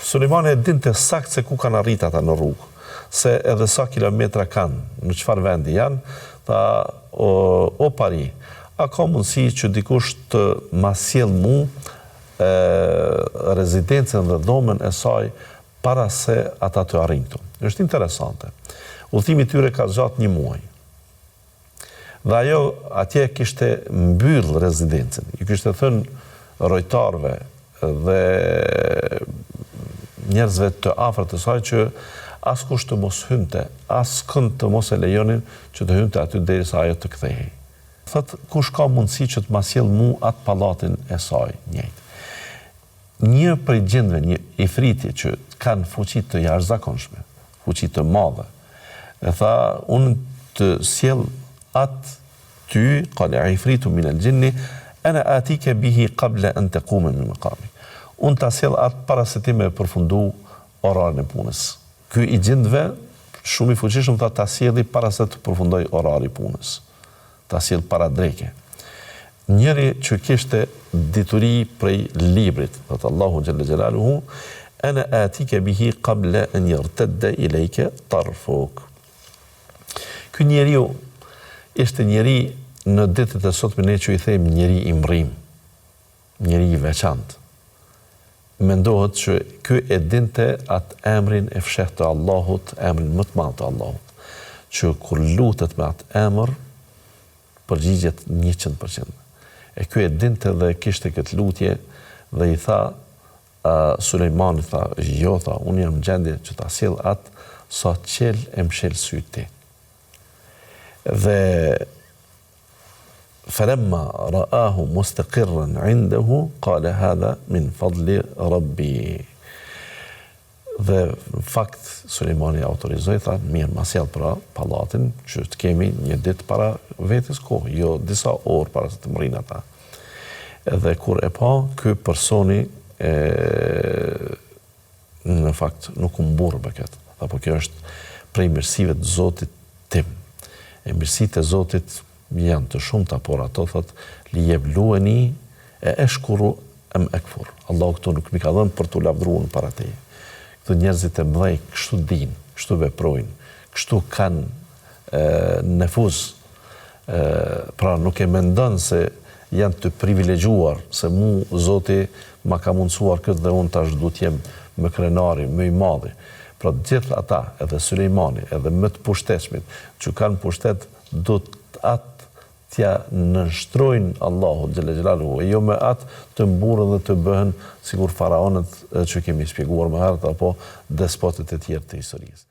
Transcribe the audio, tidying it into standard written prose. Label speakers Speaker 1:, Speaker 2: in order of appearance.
Speaker 1: Sulejmani e dinte sakt se ku kanë arrit ata në rrugë, se edhe sa kilometra kanë, në çfarë vendi janë, tha o pari, a ka mundësi që dikush të ma sjell mu rezidencën dhe dhomën e saj para se ata të arrin këtu. Është interesante. Udhëtimi i tyre ka zgjat 1 muaj. Dhe ajo atje kishte mbyll rezidencën. I kishte thënë rojtarëve dhe njerëzve të afërt të saj që askush të mos hynte, askënd të mos e lejonin që të hynte aty derisa ajo të kthehej. Thot, kush ka mundësi që të ma sjell mu atë pallatin e saj njëjtë. Një prej gjendve, një ifriti që kanë fuqi të jashtëzakonshme, fuqi të madhe, e tha, unë të sjell atë ty, qala ifritu min al-jinni, ana atike bihi qabla an taquma min maqamik. Unë ta sjell atë para se ti me përfundu orarin e punës. Ky i gjendve, shumë i fuqishëm, tha ta sjelli para se të përfundoj orari i punës. Ta sjell para dreke. Njëri që kishte dituri prej librit, thotë Allahu xhalla xjalaluhu, ana atike bihi qabla an yartadda ilayka tarfuk. Ky njeriu ishte njeri në ditët e sotme ne që i themi njeri i mrim, njeri i veçantë. Mendohet që ky e dinte atë emrin e fshehtë të Allahut, emrin më të madh të Allahut, që kur lutet me atë emër përgjigjet 100%. E ky e dinte dhe kishte këtë lutje dhe i tha Sulejmani, tha, jo, tha, unë jam në gjendje që ta sjell atë sa qel e mshel syt ti. Dhe falamma ra'ahu mustaqirran 'indahu qala hadha min fadli rabbi. Dhe në fakt Sulejmani autorizoi, tha, mirë, ma sjell pra pallatin që të kemi një ditë para vetes kohë, jo disa orë para se të mrin ata. Dhe kur e pa, ky personi në fakt nuk u mburr me këtë. Apo kjo është prej mirësive të Zotit tim. E mirësitë e Zotit janë të shumta, por ato thot li yeblueni e eshkuru am akfur. Allahu këtu nuk mi ka dhënë për t'u lavdruar para teje. Këto njerëzit e mëdhej kështu dinë, kështu veprojnë, kështu kanë nefuz. Pra nuk e mendon se janë të privilegjuar, se mu Zoti ma ka mundësuar këtë dhe unë tash du t'jem më krenari, më i madhi. Pra gjithë ata, edhe Sulejmani, edhe më të pushtetshmit, që kanë pushtet, do atë t'ja nënshtrojnë Allahu xhalla xjalaluhu, e jo me atë të mburën dhe të bëhen sikur faraonët që kemi shpjeguar më herët, apo despotet e tjerë të historisë.